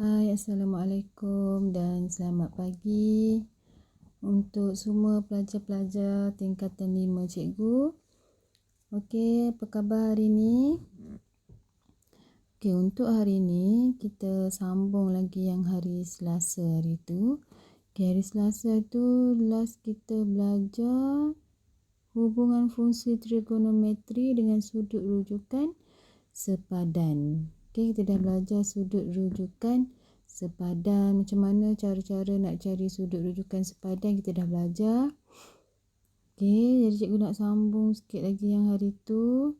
Hai, Assalamualaikum dan selamat pagi untuk semua pelajar-pelajar tingkatan 5 cikgu. Okey, apa khabar hari ni? Okey, untuk hari ni kita sambung lagi yang hari Selasa hari tu. Okey, hari Selasa tu last kita belajar hubungan fungsi trigonometri dengan sudut rujukan sepadan. Okey, kita dah belajar sudut rujukan sepadan. Macam mana cara-cara nak cari sudut rujukan sepadan kita dah belajar. Okey, jadi cikgu nak sambung sikit lagi yang hari tu.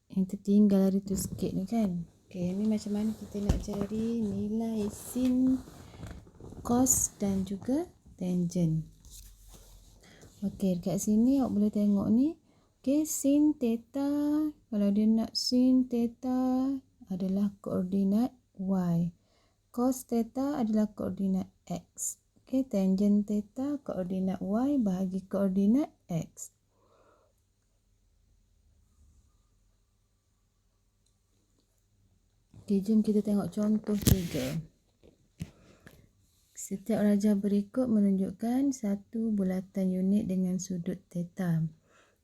Yang tertinggal hari tu sikit ni kan. Okey, ni macam mana kita nak cari nilai sin, cos dan juga tangent. Okey, dekat sini awak boleh tengok ni. Okey, sin theta, kalau dia nak sin theta adalah koordinat y. Cos theta adalah koordinat x. Okey, tangent theta koordinat y bahagi koordinat x. Okey, jom kita tengok contoh 3. Setiap rajah berikut menunjukkan satu bulatan unit dengan sudut theta.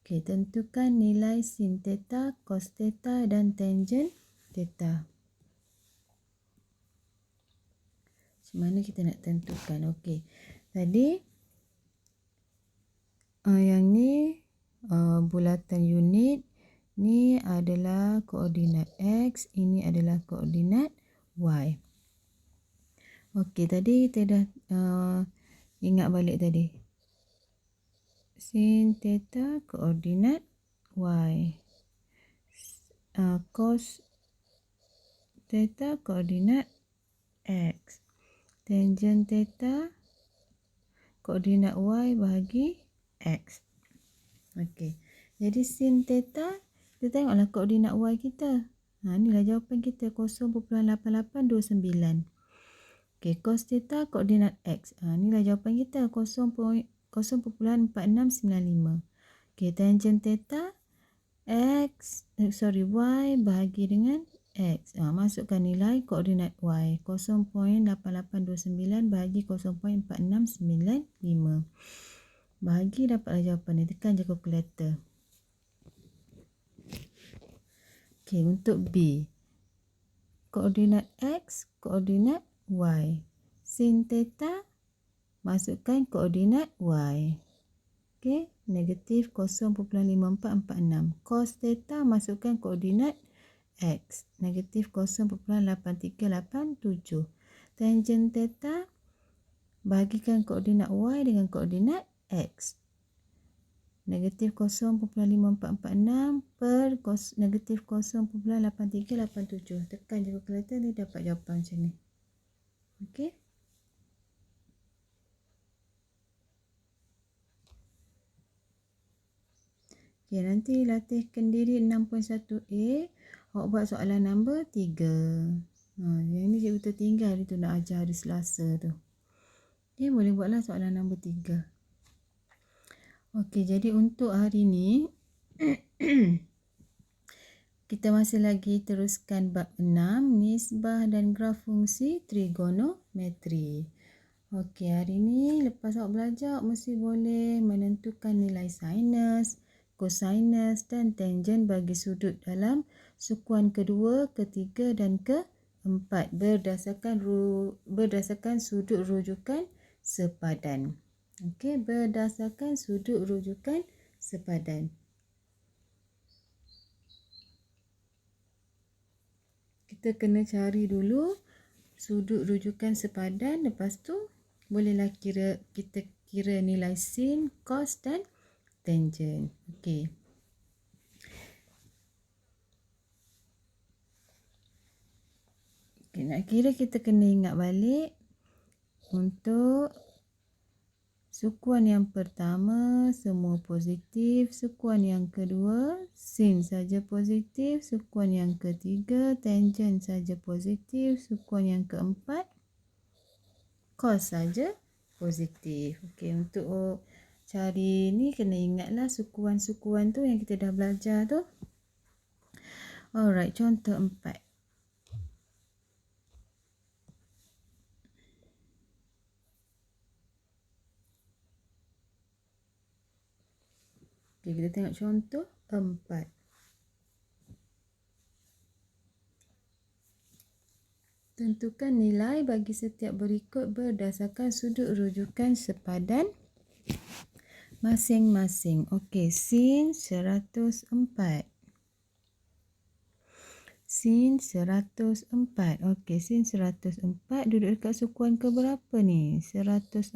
Okey, tentukan nilai sin theta, cos theta dan tangent theta. Macam mana kita nak tentukan? Okey, tadi yang ni bulatan unit, ni adalah koordinat x, ini adalah koordinat y. Okey, tadi kita dah ingat balik tadi. Sin theta koordinat y. Cos theta koordinat x. Tangent theta koordinat y bahagi x. Okey. Jadi sin theta, kita tengoklah koordinat y kita. Inilah jawapan kita 0.8829. Okey, cos theta koordinat x. Inilah jawapan kita 0.4695. Okey, tangent theta y bahagi dengan x. Masukkan nilai koordinat y 0.8829 bahagi 0.4695. Bahagi dapatlah jawapan ni. Tekan je kalkulator. Okey, untuk B. Koordinat x, koordinat y. Sin theta, masukkan koordinat y. Okey, negatif 0.5446. Cos theta, masukkan koordinat x. Negatif 0.8387. Tangent theta, bahagikan koordinat y dengan koordinat x. Negatif 0.5446 per negatif 0.8387. Tekan je kalkulator ni, dapat jawapan macam ni. Okey. Okey, nanti latihkan diri 6.1a. Awak buat soalan nombor 3. Yang ni cikgu tertinggal hari tu nak ajar hari Selasa tu. Okey, boleh buatlah soalan nombor 3. Okey, jadi untuk hari ni kita masih lagi teruskan bab 6, nisbah dan graf fungsi trigonometri. Okey, hari ni lepas awak belajar, awak mesti boleh menentukan nilai sinus, kosinus dan tangent bagi sudut dalam sukuan kedua, ketiga dan keempat berdasarkan sudut rujukan sepadan. Okey, berdasarkan sudut rujukan sepadan. Kita kena cari dulu sudut rujukan sepadan, lepas tu bolehlah kita kira nilai sin, cos dan tangent. Okey. Okay, nak kira kita kena ingat balik untuk sukuan yang pertama semua positif, sukuan yang kedua sin saja positif, sukuan yang ketiga tangent saja positif, sukuan yang keempat cos saja positif. Okey, untuk cari ni kena ingatlah sukuan-sukuan tu yang kita dah belajar tu. Alright, contoh 4. Okey, kita tengok contoh 4. Tentukan nilai bagi setiap berikut berdasarkan sudut rujukan sepadan masing-masing. Okey, sin 104. Sin 104. Okey, sin 104 duduk dekat sukuan ke berapa ni? 104.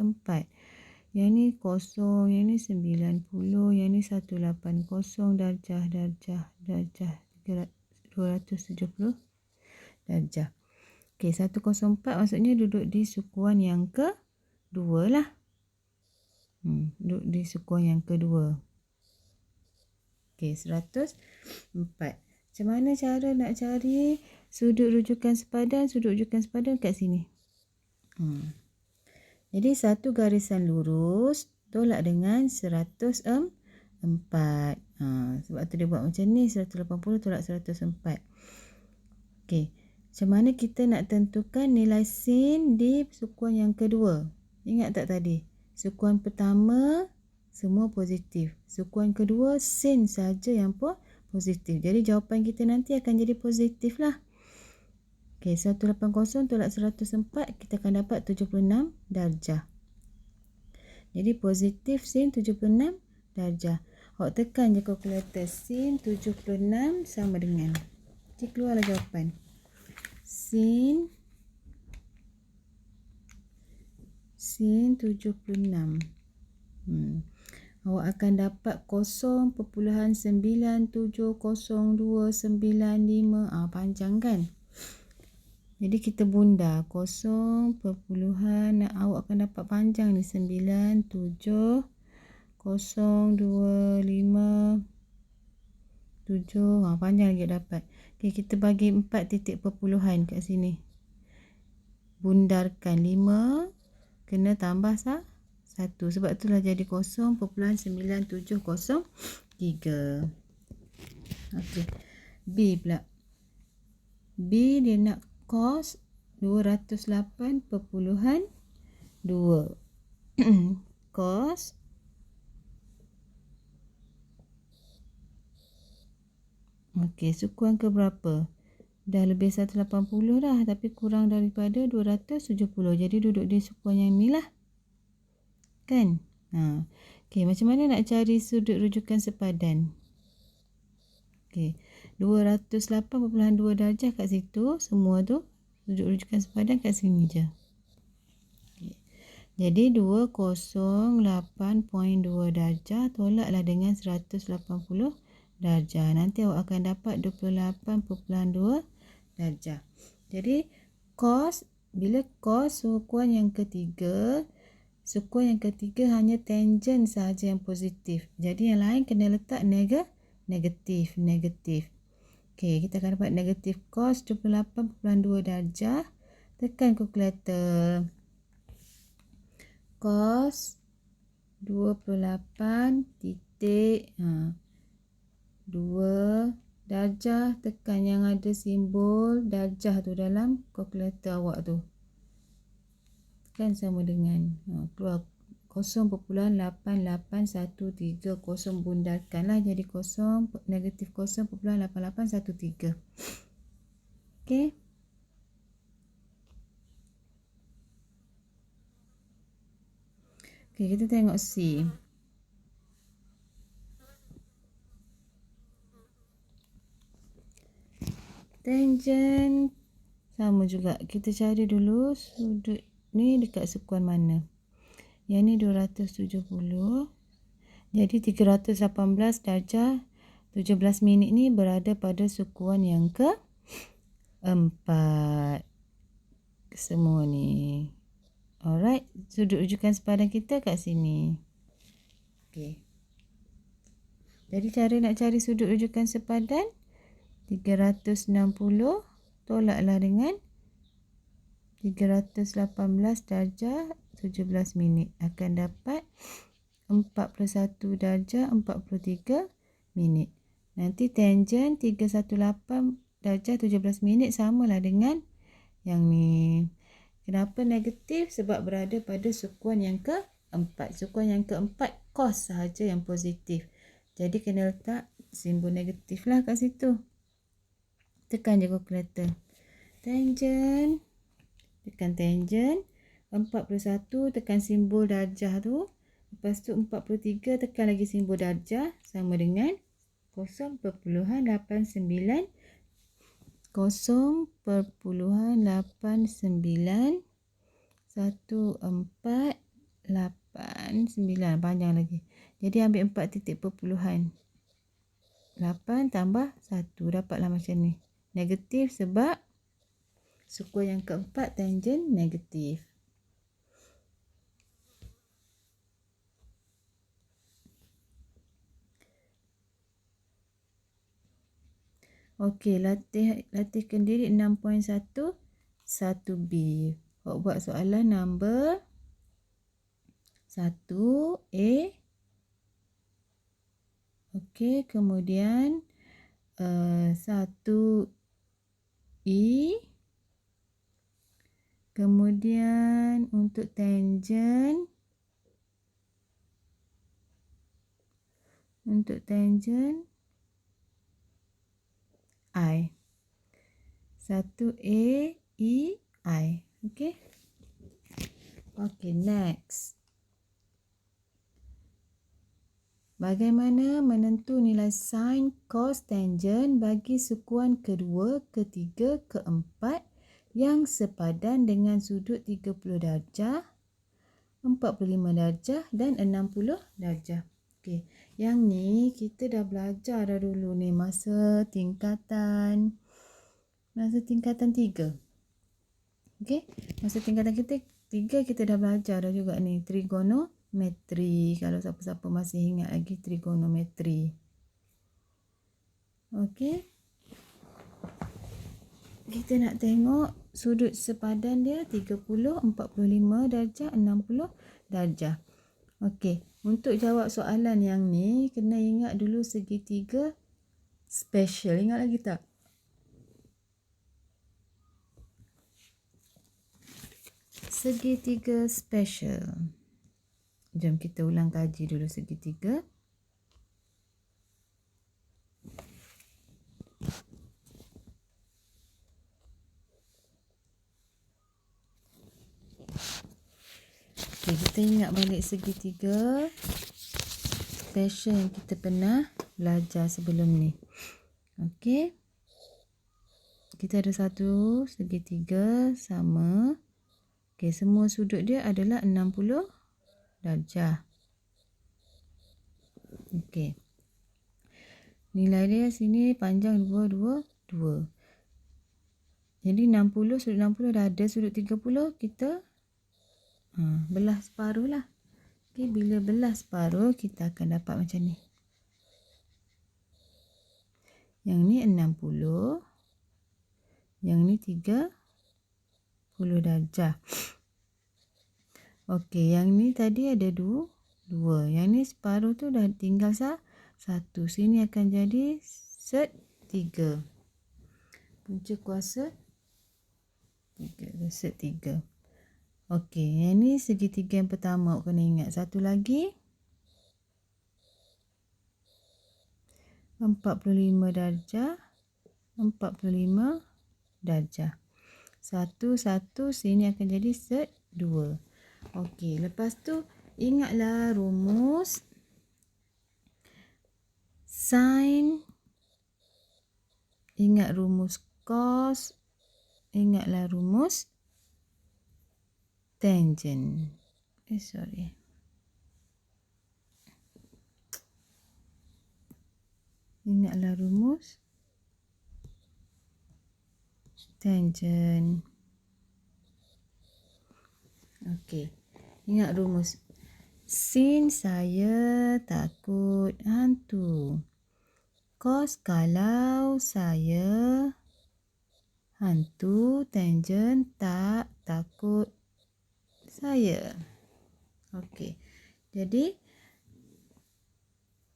Yang ni kosong, yang ni 90, yang ni 180 darjah 270 darjah. Okey, 104 maksudnya duduk di sukuan yang kedua lah. Duduk di sukuan yang kedua. Okey, 104. Macam mana cara nak cari sudut rujukan sepadan? Sudut rujukan sepadan kat sini. Jadi satu garisan lurus tolak dengan 104. Sebab tu dia buat macam ni, 180 tolak 104. Okey. Macam mana kita nak tentukan nilai sin di sukuan yang kedua? Ingat tak tadi? Sukuan pertama semua positif. Sukuan kedua sin saja yang positif. Jadi jawapan kita nanti akan jadi positif lah. Okey, 180 tolak 104 kita akan dapat 76 darjah. Jadi positif sin 76 darjah. Awak tekan je kalkulator. Sin 76 sama dengan. Jadi keluarlah jawapan. Sin 76. Awak akan dapat 0.970295. Panjang kan? Jadi kita bunda 0. Awak akan dapat panjang ni 97025. Panjang lagi dapat. Okay, kita bagi 4 titik perpuluhan kat sini. Bundarkan 5 kena tambah 1. Sebab itulah jadi 0.9703. Okey. B pula. B dia nak cos 208.2. Cos okey, sukuan ke berapa? Dah lebih 180 dah, tapi kurang daripada 270. Jadi duduk di sukuan yang ni lah. Kan? Okey, macam mana nak cari sudut rujukan sepadan? Okey, 208.2 darjah kat situ. Semua tu sudut rujukan sepadan kat sini je. Okay. Jadi 208.2 darjah tolaklah dengan 180 darjah. Nanti awak akan dapat 28.2 darjah. Jadi cos, bila cos sukuan yang ketiga hanya tangent sahaja yang positif. Jadi yang lain kena letak negatif. Okey, kita akan dapat negatif cos 28.2 darjah. Tekan kalkulator. Cos 28.2 darjah, tekan yang ada simbol darjah tu dalam kalkulator awak tu. Tekan sama dengan keluar 0.8813. Bundarkanlah jadi negatif 0.8813. Okey. Okey, kita tengok C. Tangent sama juga. Kita cari dulu sudut ni dekat sukuan mana. Yang ni 270. Jadi 318 darjah 17 minit ni berada pada sukuan yang ke-4. Semua ni. Alright, sudut rujukan sepadan kita kat sini. Okey. Jadi cara nak cari sudut rujukan sepadan 360 tolaklah dengan 318 darjah 17 minit akan dapat 41 darjah 43 minit. Nanti tangent 318 darjah 17 minit samalah dengan yang ni. Kenapa negatif? Sebab berada pada sukuan yang ke-4. Sukuan yang ke-4 cos sahaja yang positif. Jadi kena letak simbol negatif lah kat situ. Tekan je kalkulator. Tangent. Tekan tangent. 41 tekan simbol darjah tu. Lepas tu 43 tekan lagi simbol darjah. Sama dengan 0.89 0.89 1489. Panjang lagi. Jadi ambil 4 titik perpuluhan. 8 tambah 1. Dapatlah macam ni. Negatif sebab sekuar yang keempat tangent negatif. Okey, latihkan diri 6.1 1B. Awak buat soalan nombor 1A. Okey, kemudian 1E. Kemudian untuk tangent I. 1A E I. Okey. Okey, next. Bagaimana menentu nilai sin cos tangent bagi sukuan kedua, ketiga, keempat yang sepadan dengan sudut 30 darjah, 45 darjah dan 60 darjah. Okey, yang ni kita dah belajar dah dulu ni masa tingkatan 3. Okey, masa tingkatan kita 3 kita dah belajar dah juga ni trigonometri. Kalau siapa-siapa masih ingat lagi trigonometri. Okey. Kita nak tengok sudut sepadan dia 30, 45 darjah, 60 darjah. Okey, untuk jawab soalan yang ni kena ingat dulu segitiga special. Ingat lagi tak? Segitiga special. Jom kita ulang kaji dulu segitiga. Okay, kita ingat balik segitiga special yang kita pernah belajar sebelum ni. Okey. Kita ada satu segitiga sama. Okey, semua sudut dia adalah 60 darjah. Okey. Nilai dia sini panjang 2, 2, 2. Jadi 60, sudut 60 dah ada. Sudut 30 kita belah separuh lah. Okey, bila belah separuh kita akan dapat macam ni. Yang ni 60. Yang ni 30 darjah. Okey, yang ni tadi ada 2. Yang ni separuh tu dah tinggal 1. Sini akan jadi set 3. Punca kuasa 3. Set 3. Okey, yang ni segitiga yang pertama. Awak kena ingat. Satu lagi 45 darjah. 45 darjah. 1, 1. Sini akan jadi set 2. Okey, lepas tu ingatlah rumus sin, ingat rumus cos, ingatlah rumus tangent. Ingatlah rumus tangent. Okey. Ingat rumus. Sin saya takut hantu. Cos kalau saya hantu, tangent tak takut saya. Okey. Jadi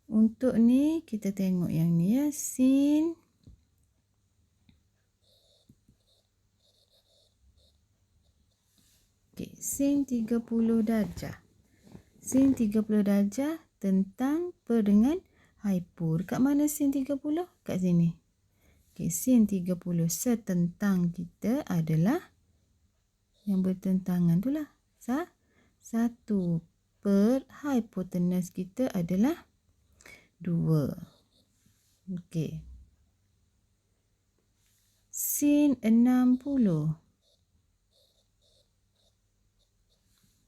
untuk ni kita tengok yang ni ya, sin sin 30 darjah. Sin 30 darjah tentang per dengan hypo. Dekat mana sin 30? Kat sini. Okey, sin 30 setentang kita adalah yang bertentangan tu lah. 1 per hipotenus kita adalah 2. Okey. Sin 60.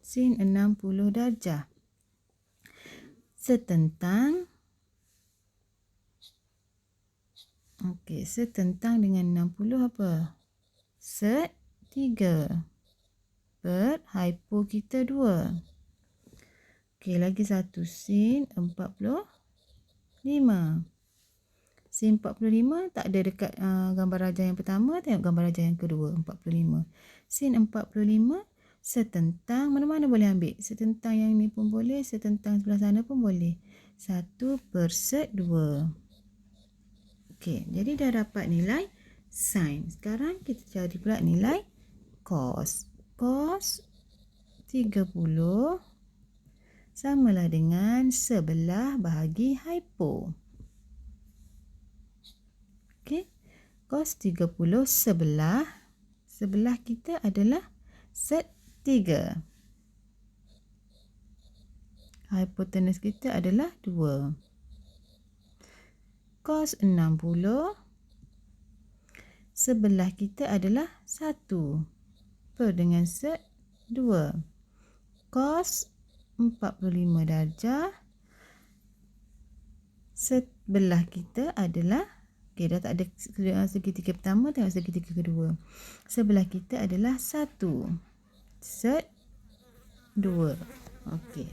Sin 60 darjah. Setentang. Okey, setentang dengan 60 apa? Set 3. Per hypo kita 2. Okey, lagi satu. Sin 45. Sin 45 tak ada dekat gambar rajah yang pertama. Tengok gambar rajah yang kedua. 45. Sin 45 setentang. Mana-mana boleh ambil. Setentang yang ni pun boleh. Setentang sebelah sana pun boleh. 1 per set 2. Okey, jadi dah dapat nilai sin. Sekarang kita cari pula nilai cos. Cos 30 samalah dengan sebelah bahagi hypo. Okey, cos 30 sebelah. Sebelah kita adalah set 3. Hipotenus kita adalah 2. Cos 60 sebelah kita adalah 1 per dengan set 2. Cos 45 darjah sebelah kita adalah, okey, dah tak ada segitiga pertama, tengok segitiga kedua. Sebelah kita adalah 1 set 2. Okey.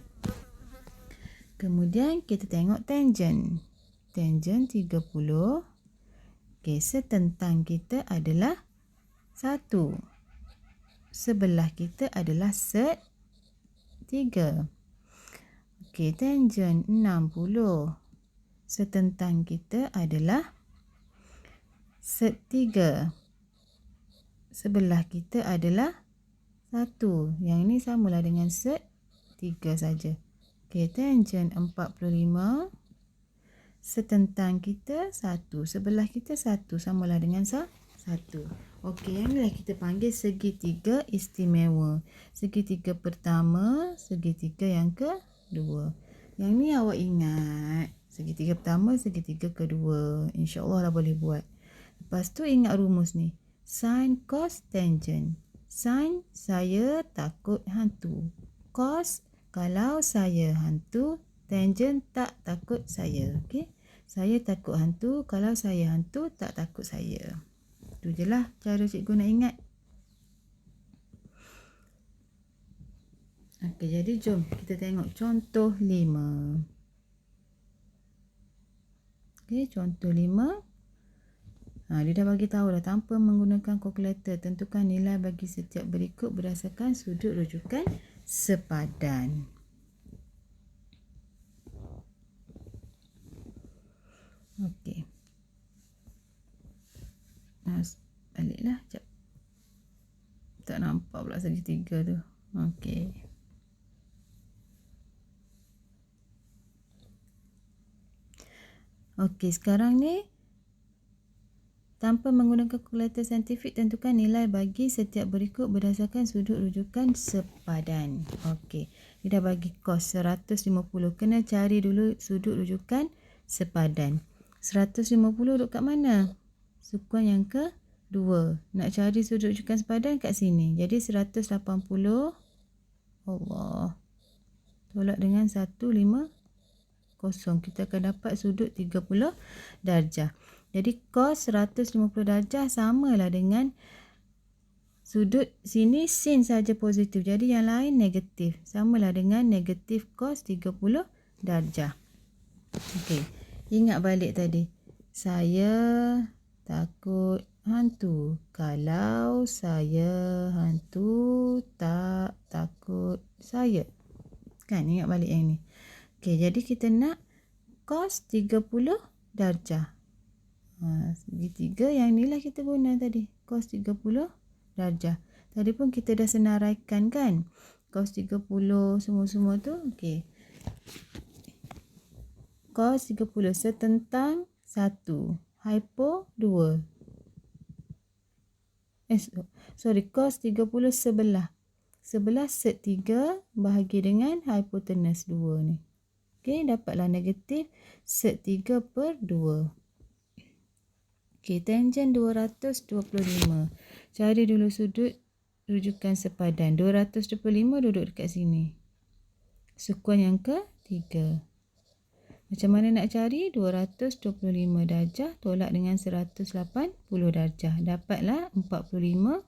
Kemudian kita tengok tangent. Tangent 30. Okey, setentang kita adalah 1. Sebelah kita adalah set 3. Okey, tangent 60. Setentang kita adalah set 3. Sebelah kita adalah 1. Yang ni samalah dengan set 3 saja. Okey, tangent 45. Setentang kita 1. Sebelah kita 1. Samalah dengan 1. Okey, yang inilah kita panggil segitiga istimewa. Segitiga pertama, segitiga yang kedua. Yang ni awak ingat. Segitiga pertama, segitiga kedua. InsyaAllah lah boleh buat. Lepas tu ingat rumus ni. Sin, cos, tangent. Sin, saya takut hantu. Cos, kalau saya hantu. Tangent, tak takut saya. Okey. Saya takut hantu. Kalau saya hantu, tak takut saya. Itu je lah cara cikgu nak ingat. Okey, jadi jom kita tengok contoh 5. Okey, contoh 5. Dia dah bagi tahu dah, tanpa menggunakan kalkulator, tentukan nilai bagi setiap berikut berdasarkan sudut rujukan sepadan. Okey. Baliklah sekejap. Tak nampak pula segitiga tu. Okey. Okey, sekarang ni tanpa menggunakan kalkulator saintifik, tentukan nilai bagi setiap berikut berdasarkan sudut rujukan sepadan. Okey. Dia dah bagi cos 150. Kena cari dulu sudut rujukan sepadan. 150 duduk kat mana? Sukuan yang kedua. Nak cari sudut rujukan sepadan kat sini. Jadi 180. Allah. Tolak dengan 150. Kita akan dapat sudut 30 darjah. Jadi cos 150 darjah samalah dengan sudut sini sin saja positif. Jadi yang lain negatif. Samalah dengan negatif cos 30 darjah. Okey. Ingat balik tadi. Saya takut hantu. Kalau saya hantu, tak takut saya. Kan, ingat balik yang ni. Okey, jadi kita nak cos 30 darjah. Segitiga yang ni lah kita guna tadi. Cos 30 darjah. Tadi pun kita dah senaraikan kan. Cos 30 semua-semua tu. Okey. cos 30 setentang 1. Hypo 2. Cos 30 sebelah. Sebelah sek 3 bahagi dengan hipotenus 2 ni. Okey, dapatlah negatif sek 3 per 2. Okey, tangen 225. Cari dulu sudut rujukan sepadan. 225 duduk dekat sini. Sekuan yang ke-3. Macam mana nak cari? 225 darjah tolak dengan 180 darjah. Dapatlah 45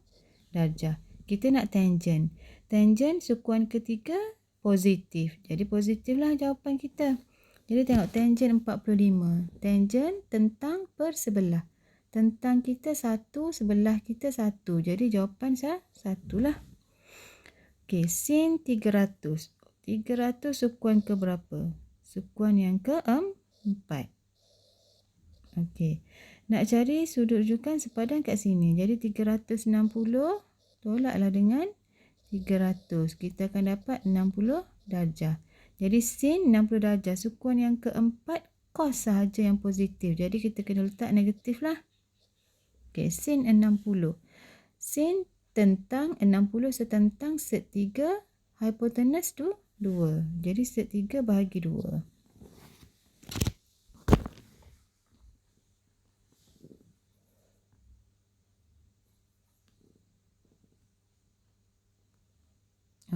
darjah. Kita nak tangen. Tangen sekuan ketiga positif. Jadi positiflah jawapan kita. Jadi tengok tangen 45. Tangen tentang per sebelah. Tentang kita 1, sebelah kita 1. Jadi jawapan 1 lah. Okey, sin 300. 300 sekuan ke berapa? Sekuan yang ke-4. Okey. Nak cari sudut rujukan sepadan kat sini. Jadi 360 tolaklah dengan 300. Kita akan dapat 60 darjah. Jadi sin 60 darjah. Sekuan yang ke-4 cos sahaja yang positif. Jadi kita kena letak negatif lah. Okey, sin 60. Sin tentang 60 setentang sek 3 hipotenus 2. Jadi sek 3 bahagi 2.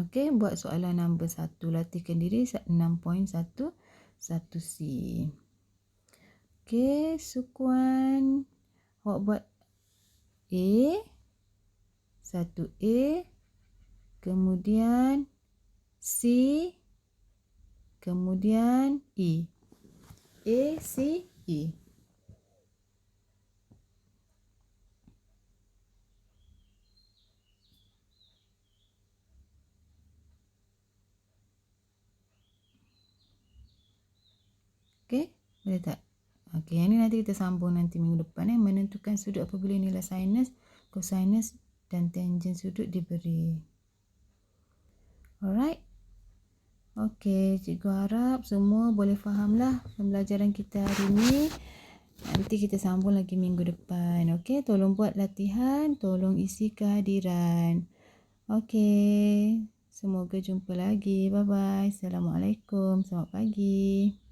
Okey, buat soalan nombor 1. Latihkan diri 6.11C. Okey, sukuan awak buat A, 1A, kemudian C, kemudian E. A, C, E. Okey, boleh tak? Okey, yang ni nanti kita sambung nanti minggu depan. Menentukan sudut apabila nilai sinus, kosinus dan tangen sudut diberi. Alright. Okey, cikgu harap semua boleh fahamlah pembelajaran kita hari ini. Nanti kita sambung lagi minggu depan. Okey, tolong buat latihan, tolong isi kehadiran. Okey, semoga jumpa lagi. Bye-bye. Assalamualaikum. Selamat pagi.